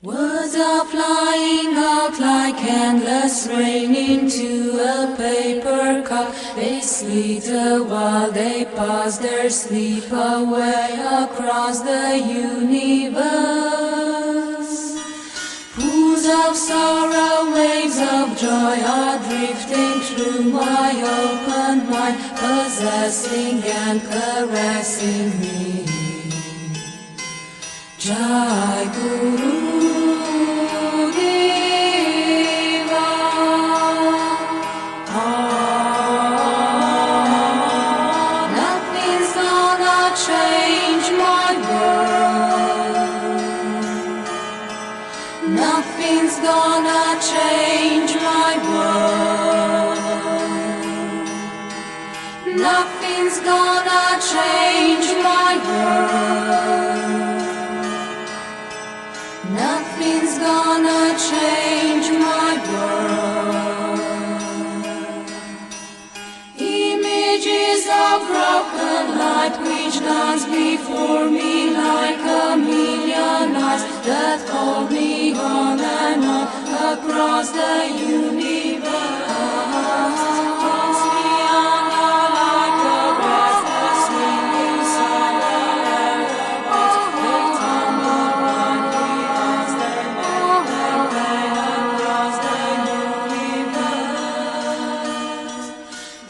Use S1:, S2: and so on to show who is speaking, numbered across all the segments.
S1: Words are flying out like endless rain into a paper cup. They slither while they pass their sleep away across the universe. Pools of sorrow, waves of joy are drifting through my open mind, possessing and caressing me. Jai Guru. Nothing's gonna change my world. Nothing's gonna change my world. Nothing's gonna change my world. Images of broken light which dance before me like a million eyes that call me on and on across the universe. Toss me under like a restless swing inside the waves. They tumble blindly as they play across the universe.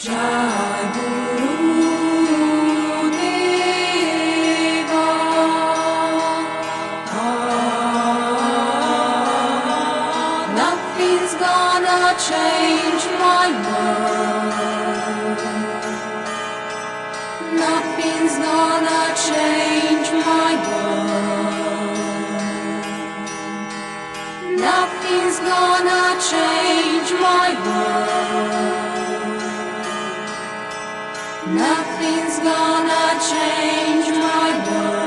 S1: Jai Guru. Nothing's gonna change my world. Nothing's gonna change my world. Nothing's gonna change my world. Nothing's gonna change my world.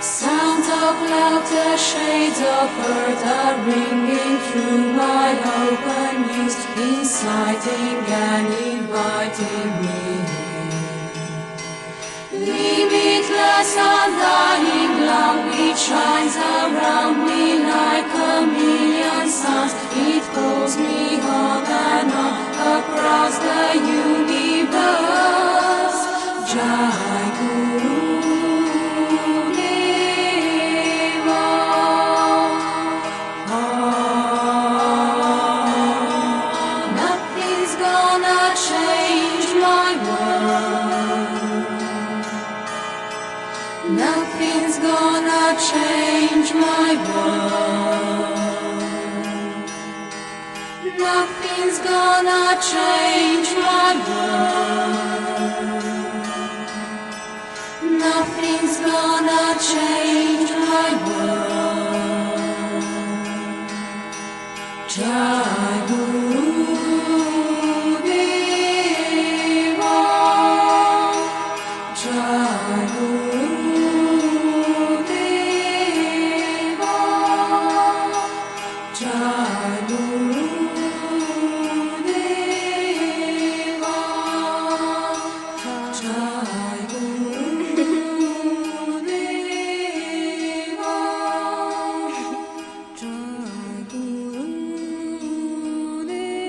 S1: Sounds of laughter, shades of earth are ringing through my open ears, inciting and inviting me. Limitless, undying love, it shines around me like a million suns. It pulls me on and on across the universe. Jai Guru. Nothing's gonna change my world. Nothing's gonna change my world. Nothing's gonna change my world. Jai Guru. Jai Guru. Jai Guru Deva, Jai Guru Deva, Jai Guru Deva.